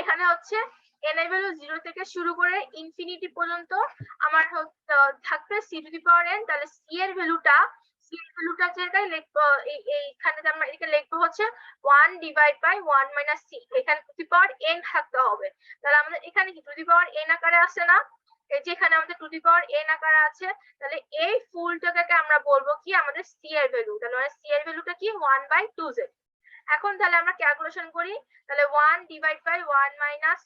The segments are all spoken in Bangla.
এখানে হচ্ছে n এর ভ্যালু 0 থেকে শুরু করে ইনফিনিটি পর্যন্ত আমার থাকবে c to the power n। তাহলে c এর ভ্যালুটা জায়গায় লিখবো এইখানে আমরা এটাকে লিখবো হচ্ছে 1 ডিভাইড বাই 1 মাইনাস c। এখানে টু দি পাওয়ার n থাকতে হবে। তাহলে আমাদের এখানে কি টু দি পাওয়ার n আকারে আসে না, এই যে এখানে আমাদের টু দি পাওয়ার n আকারে আছে। তাহলে এই ফুলটাকে আমরা বলবো কি আমাদের c এর ভ্যালু। তাহলে c এর ভ্যালুটা কি 1/2z। এখন তাহলে আমরা ক্যালকুলেশন করি। তাহলে 1 divide by 1 minus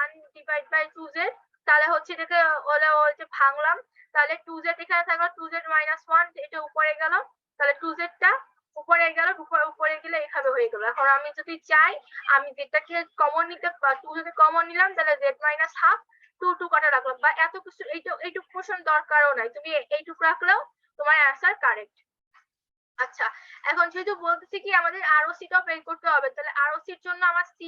1 divide by 2z। তাহলে হচ্ছে এটাকে ওটা ভাঙলাম। তাহলে 2z এখানে থাকলো 2z মাইনাস 1, এটা উপরে গেল। তাহলে 2z টা উপরে গেল, উপরে গেলে এভাবে হয়ে গেল। এখন আমি যদি চাই আমি যেটাকে কমন নিতে 2 যদি কমন নিলাম তাহলে z মাইনাস হাফ 2 কাটা রাখলাম। বা এত কিছু এইটুকু পোর্শন দরকারও নাই, তুমি এইটুকু রাখলেও তোমার অ্যান্সার কারেক্ট। আচ্ছা, এখন যেহেতু বলতেছি কি আমাদের ROC টাও বের করতে হবে, তাহলে ROC এর জন্য আমার c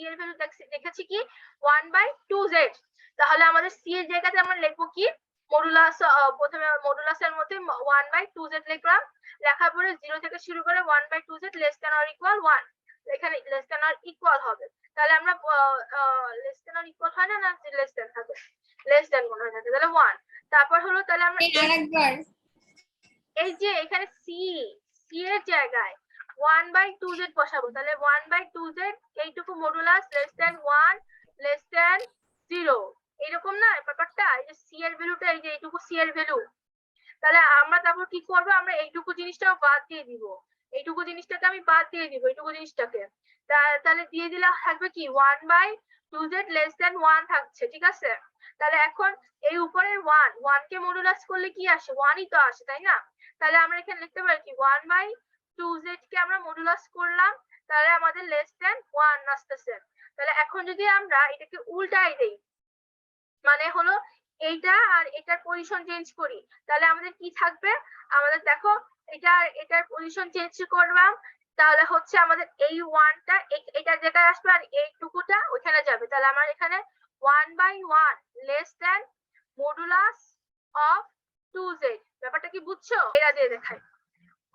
এর ভ্যালু দেখেছি কি 1/2z। তাহলে আমাদের c এর জায়গাতে আমরা লিখবো কি মডুলাস। প্রথমে মডুলাসের মধ্যে 1/2z লিখলাম। লেখার পরে 0 থেকে শুরু করে 1/2z less than or equal 1। এখানে লেস দ্যান অর ইকুয়াল হবে। তাহলে আমরা লেস দ্যান অর ইকুয়াল হয় না, না লেস দ্যান থাকে, লেস দ্যান মনে হয় থাকে। তাহলে 1। তারপর হলো তাহলে আমরা আরেকবার এই যে এখানে c এর জায়গায় 1/2z বসাবো। তাহলে 1/2z এইটুকু modulus less than 1 less than 0, এরকম না ব্যাপারটা। এই যে c এর ভ্যালুটা, এই যে এইটুকু c এর ভ্যালু। তাহলে আমরা তারপর কি করব, আমরা এইটুকু জিনিসটাও বাদ দিয়ে দিব। এইটুকু জিনিসটাকে আমি বাদ দিয়ে দিব, এইটুকু জিনিসটাকে। তাহলে দিয়ে দিলে থাকবে কি 1/2z লেস দ্যান 1 থাকছে, ঠিক আছে। তাহলে এখন এই উপরের 1 কে মডুলাস করলে কি আসে, 1ই তো আসে, তাই না। তাহলে আমরা এখানে লিখতে পারি কি 1/2z কে আমরা মডুলাস করলাম, তাহলে আমাদের লেস দ্যান 1 আসতেছে। তাহলে এখন যদি আমরা এটাকে উল্টাই দেই, মানে হলো এইটা আর এটার পজিশন চেঞ্জ করি, তাহলে আমাদের কি থাকবে, আমাদের দেখো এটার পজিশন চেঞ্জ করলাম, তাহলে হচ্ছে আমাদের এই 1টা এটার জায়গায় আসবে আর এইটুকুটা ওখানে যাবে। তাহলে আমার এখানে 1/1 less than modulus of 2z। ব্যাপারটা কি বুঝছো? এটা দিয়ে দেখাই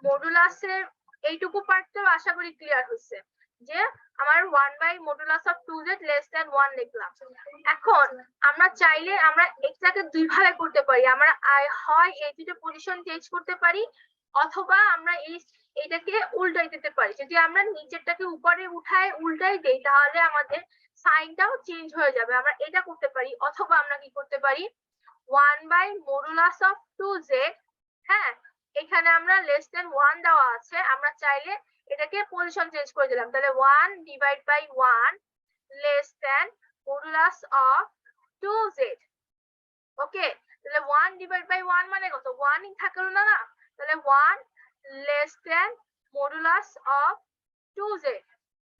মডুলাসের এইটুকু পার্টটা আশা করি ক্লিয়ার হচ্ছে যে আমার 1/মডুলাস অফ 2z লেস দ্যান 1 লিখলাম। এখন আমরা চাইলে আমরা এটাকে দুই ভাবে করতে পারি। আমরা হয় এই দুটো পজিশন চেঞ্জ করতে পারি, অথবা আমরা এইটাকে উল্টাই দিতে পারি। যদি আমরা নিচেরটাকে উপরে উল্টাই দেই তাহলে আমাদের সাইনটাও চেঞ্জ হয়ে যাবে। আমরা এটা করতে পারি, অথবা আমরা কি করতে পারি 1/মডুলাস অফ 2z, হ্যাঁ এখানে আমরা লেস দ্যান 1 দেওয়া আছে, আমরা চাইলে এটাকে পজিশন চেঞ্জ করে দিলাম। তাহলে 1 divide by 1 less than modulus of 2z। Okay, তাহলে 1 ডিভাইড বাই 1 মানে কত, 1ই থাকলো না, না। তাহলে 1 less than modulus of 2z।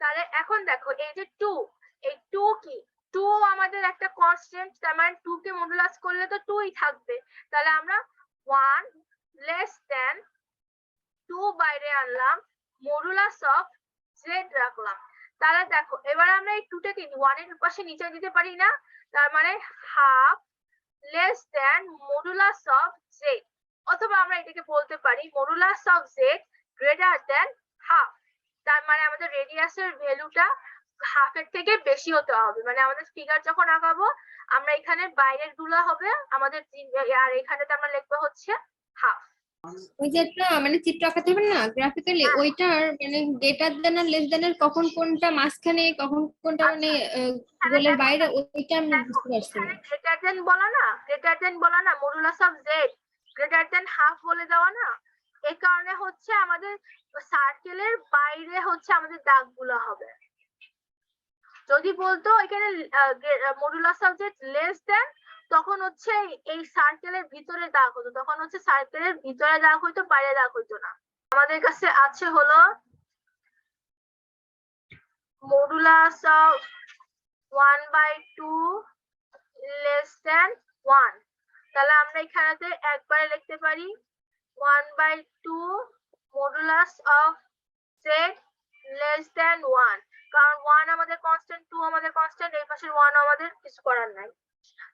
তাহলে এখন দেখো এই যে 2, এই 2 কি 2 আমাদের একটা কনস্ট্যান্ট, তার মানে 2 কে মডুলাস করলে তো 2ই থাকবে। তাহলে আমরা 1 লেস দ্যান 2 বাইরে আনলাম, মডুলাস অফ z রাখলাম। তাহলে দেখো এবার আমরা এই 2টাকে 1 এর পাশে নিচে দিতে পারি না, তার মানে half less than modulus of z। অথবা আমরা এটাকে বলতে পারি modulus of z greater than half. তার মানে আমাদের রেডিয়াসের ভ্যালুটা হাফের থেকে বেশি হতে হবে। মানে আমাদের ফিগার যখন আঁকাবো আমরা এখানে বাইরের গুলো হবে আমাদের, আর এখানে আমরা লিখবো হচ্ছে হাফ। ওই যে একটা মানে চিত্র আঁকাতে হবে না গ্রাফিক্যালি, ওইটার মানে গ্রেটার দেন আর লেস দেন এর কখন কোনটা মাঝখানে কখন কোনটা মানে গোলের বাইরে, ওইটা আমি বুঝতে পারছি না। গ্রেটার দেন বলা না modulus of z greater than half বলে দেওয়া না, এই কারণে হচ্ছে আমাদের সার্কেলের বাইরে হচ্ছে আমাদের দাগগুলো হবে। যদি বলতো এখানে modulus of z less than, তখন হচ্ছে এই সার্কেলের ভিতরে দাগ হতো, তখন হচ্ছে সার্কেলের ভিতরে দাগ হইতো, বাইরে দাগ হইতো না। আমাদের কাছে আছে হলো মডুলাস অফ 1/2 লেস দেন 1। তাহলে আমরা এখানেতে একবারে লিখতে পারি 1/2 modulus of z less than 1, কারণ 1 আমাদের কনস্ট্যান্ট, 2 আমাদের কনস্ট্যান্ট, এই পাশের 1 আমাদের কিছু করার নাই।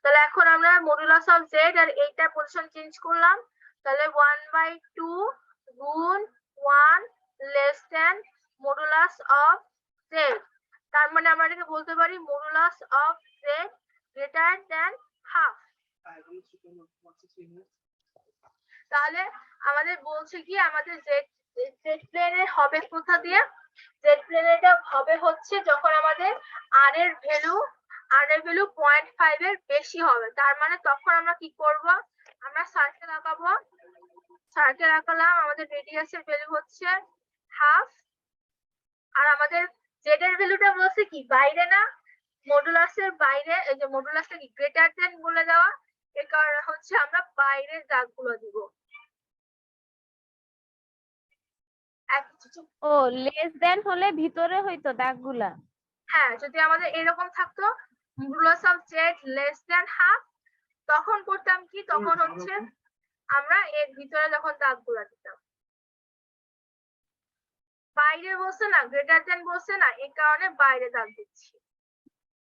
তাহলে এখন আমরা মডুলাস অফ z আর এইটা পজিশন চেঞ্জ করলাম। তাহলে 1/2 গুণ 1 less than modulus of z। তার মানে আমরা এটাকে বলতে পারি modulus of Z greater than half. তাহলে আমাদের বলছে কি আমাদের জেড প্লেনের হবে কোথা দিয়ে, জেড প্লেনেরটা হবে হচ্ছে যখন আমাদের আর এর ভ্যালু 0.5 এর বেশি হবে, তার মানে তখন আমরা কি করব, আমরা সার্কেল আঁকাবো, সার্কেল আঁকালাম, আমাদের রেডিয়াসের ভ্যালু হচ্ছে হাফ, আর আমাদের জেড এর ভ্যালুটা বলছে কি বাইরে না, মডুলাসের বাইরে, এই যে মডুলাসটা কি গ্রেটার দেন বলে দেওয়া, এর কারণে হচ্ছে আমরা বাইরের দাগগুলো দিব। ও লেস দেন হলে ভিতরে হইতো দাগগুলা। হ্যাঁ, যদি আমাদের এরকম থাকতো modulus of Z less than half, তখন করতাম কি, তখন হচ্ছে আমরা এর ভিতরে যখন দাগগুলো দিতাম, বাইরে বসে না গ্রেটার দেন বসে না, এই কারণে বাইরে দাগ দিচ্ছি,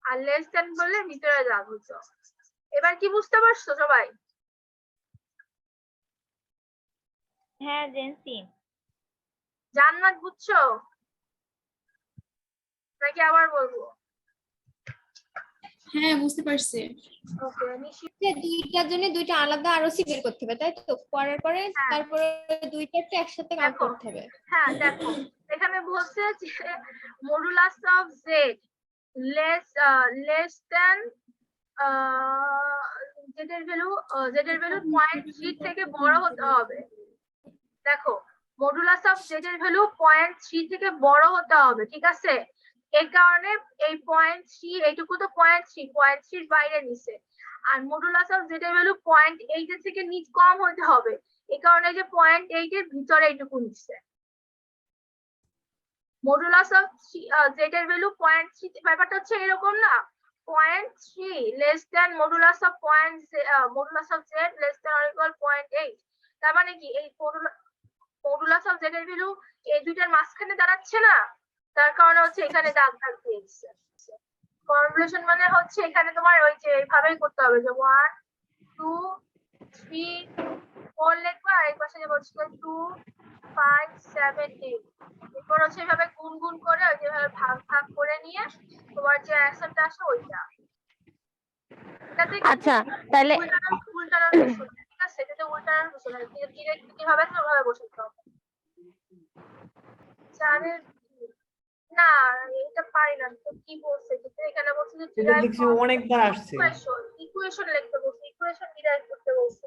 আর লেস দেন বললে ভিতরে দাগ হতো। এবার কি বুঝতে পারছো সবাই? হ্যাঁ জেন্সি। জান্নাত বুঝছো নাকি আবার বলবো? হ্যাঁ বুঝতে পারছি। ওকে, নিশি। দুইটার জন্য দুইটা আলাদা আরসি বের করতে হবে তাই তো, করার পরে হ্যাঁ। তারপরে দুইটাকে একসাথে কাউন্ট দেখো। করতে হবে। হ্যাঁ দেখো, এখানে বলছে যে modulus of Z less than Z এর ভ্যালু 0.3 থেকে বড় হতে হবে। দেখো, মডুলাস অফ জেড এর ভ্যালু 0.3 থেকে বড় হতে হবে, ঠিক আছে? এই কারণে এই 0.3, এইটুকু তো 0.3 বাইরে নিছে, আর মডুলাস অফ জেড এর ভ্যালু 0.8 এর থেকে নিচ কম হতে হবে, এই কারণে যে 0.8 এর ভিতরে এইটুকু নিচ্ছে। মডুলাস অফ জেড এর ভ্যালু 0.3, ব্যাপারটা হচ্ছে এরকম না, 0.3 less than modulus of Z less than or equal 0.8, তার মানে কি এই মডুলাস অফ জেড এর ভ্যালু এই দুইটার মাঝখানে দাঁড়াচ্ছে না, তার কারণে হচ্ছে এখানে দাগ দাগ দিয়েছে। ফর্মুলেশন মানে হচ্ছে এখানে তোমার ওই যে এইভাবেই করতে হবে, যে 1 2 3 4 লিখবা, আর এই পাশে যে বলছিল 2 5 7 8, এরপর হচ্ছে এইভাবে গুণ গুণ করে ওই যেভাবে ভাগ ভাগ করে নিয়ে তোমার যে অ্যান্সারটা আসে ওইটা। আচ্ছা তাহলে উল্টানোর প্রশ্ন, ঠিক আছে? এটাতে উল্টানোর প্রশ্ন না, ডিরেক্ট কিভাবে আছে ওভাবে বসাতে হবে। চারের না, এটা পারি না তো, কি বলছে এখানে বলছে যে এটা দেখছি অনেকবার আসছে। ইকুয়েশন লিখতে বলছে, ইকুয়েশন ডিরাইভ করতে বলছে,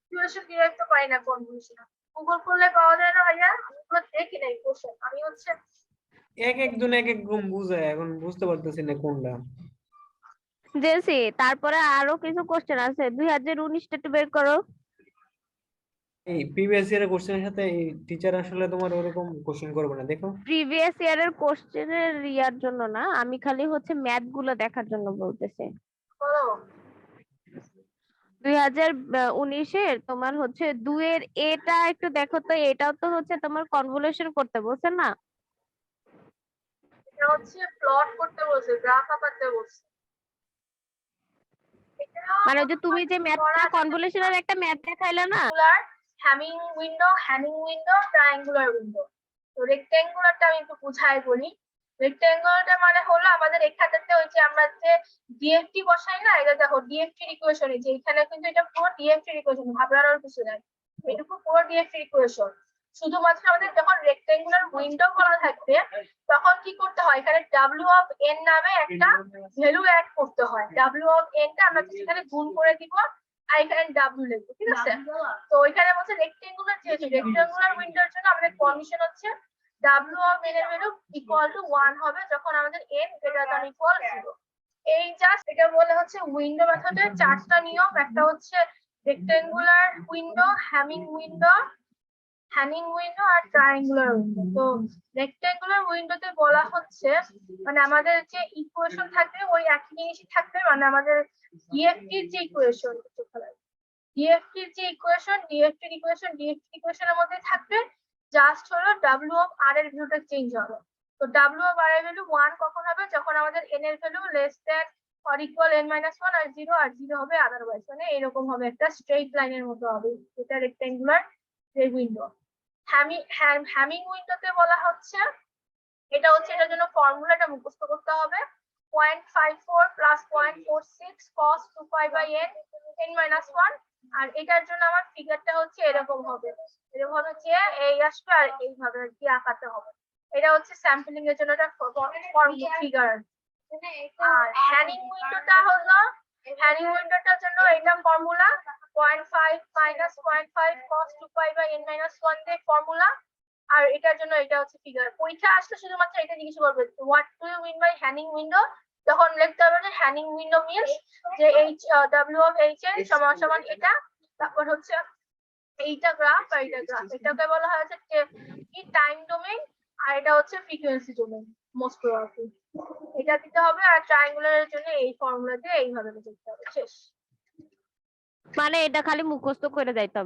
ইকুয়েশন ডিরাইভ তো পারি না, কনভলিউশন গুগল করলে পাওয়া যায় না ভাইয়া, আমরা দেখি নাই কোশ্চেন, আমি হচ্ছে এক একজন এক এক রকম বুঝায়, এখন বুঝতে পারতেছি না কোনটা। জেন্সি তারপরে আরো কিছু কোশ্চেন আছে, 2019 টা একটু বের করো। এই প্রিভিয়াস ইয়ারের কোশ্চেনের সাথে এই টিচার আসলে তোমার ওরকম কোশ্চেন করবে না, দেখো। প্রিভিয়াস ইয়ারের কোশ্চেনের ইয়ার জন্য না, আমি খালি হচ্ছে ম্যাথ গুলো দেখার জন্য বলতেছি। বলো 2019-এর তোমার হচ্ছে 2 এর এটা একটু দেখো তো, এটাও তো হচ্ছে তোমার কনভলিউশন করতে বলছে না? এটা হচ্ছে প্লট করতে বলছে, গ্রাফ আঁকাতে বলছে, মানে ওই যে তুমি যে ম্যাথটা কনভলিউশনের একটা ম্যাথ দেখাইলে না, হ্যামিং উইন্ডো, ট্রায়াঙ্গুলার উইন্ডো। তো রেক্টেঙ্গুলারটা আমি একটু বুঝাই বলি। রেক্টেঙ্গুলারটা মানে হলো আমাদের এখানটাতে ওই যে আমরা যে ডিএফটি বসাই না, এটা দেখো ডিএফটি ইকুয়েশন, এই যে এখানে কিন্তু এটা পুরো ডিএফটি ইকুয়েশন, ভাবনার কিছু নাই, এটুকু পুরো ডিএফটি ইকুয়েশন। শুধুমাত্র আমাদের যখন রেক্টেঙ্গুলার উইন্ডো করা থাকবে তখন কি করতে হয়, এখানে ডাব্লিউ অফ এন নামে একটা ভ্যালু অ্যাড করতে হয়, ডাব্লিউ অফ এনটা আমরা সেখানে গুণ করে দিব, আর এখানে ডাব্লিউ লিখবো, ঠিক আছে? তো এখানে বলছে রেক্টেঙ্গুলার, যেহেতু রেক্টেঙ্গুলার উইন্ডোর জন্য আমাদের কন্ডিশন হচ্ছে ডাব্লিউ অফ এন এর ভ্যালু ইকুয়াল টু 1 হবে যখন আমাদের n গ্রেটার দ্যান ইকুয়াল 0। এই জাস্ট এটা বলে হচ্ছে উইন্ডো মেথডের চারটা নিয়ম, একটা হচ্ছে রেক্টেঙ্গুলার উইন্ডো, হ্যামিং উইন্ডো আর ট্রায়াঙ্গুলার উইন্ডো। তো রেক্টেঙ্গুলার উইন্ডোতে বলা হচ্ছে মানে আমাদের যে ইকুয়েশন থাকবে ওই একই জিনিসই থাকবে, মানে আমাদের ডিএফটির যে ইকুয়েশন, ডিএফটির ইকুয়েশনের মধ্যে থাকবে, জাস্ট হলো ডাব্লিউ অফ আর এর ভ্যালুটা চেঞ্জ হবে। তো ডাব্লিউ অফ আর এর ভ্যালু 1 কখন হবে, যখন আমাদের n এর value less than or equal n-1 আর 0 হবে আদারওয়াইজ, মানে এরকম হবে, একটা স্ট্রেইট লাইনের মতো হবে, এটা রেক্টেঙ্গুলার উইন্ডো। হ্যামিং উইন্ডোতে বলা হচ্ছে এটা হচ্ছে এটার জন্য ফর্মুলাটা মুখস্থ করতে হবে 0.54 plus 0.46 cos 2 pi by n n minus 1 আর এটার জন্য আমার ফিগারটা হচ্ছে এরকম হবে যে এই আসবে আর এইভাবে আর কি আঁকাতে হবে এটা হচ্ছে স্যাম্পলিং এর জন্য একটা ফর্ম ফিগার আর হ্যানিং উইন্ডোটা হলো হ্যানিং উইন্ডোটার জন্য এটা formula 0.5 minus 0.5 cos 2 pi by n minus 1 দিয়ে ফর্মুলা আর এটার জন্য এটা হচ্ছে ফিগার পরীক্ষা আসলে শুধুমাত্র এটা জিজ্ঞেস করবে what do you mean by hanning window তখন লিখতে হবে যে হ্যানিং উইন্ডো মিন্স যে H W of H N সমান সমান এটা তারপর হচ্ছে এইটা গ্রাফ আর এটা গ্রাফ এটাকে বলা হয় যে কি টাইম ডোমেইন আর এটা হচ্ছে ফ্রিকোয়েন্সি ডোমেইন মোস্ট প্রবাবলি এটা দিতে হবে আর ট্রায়াঙ্গুলারের জন্য এই ফর্মুলা দিয়ে এইভাবে লিখতে হবে শেষ মানে এটা খালি মুখস্থ করে যাইতে হবে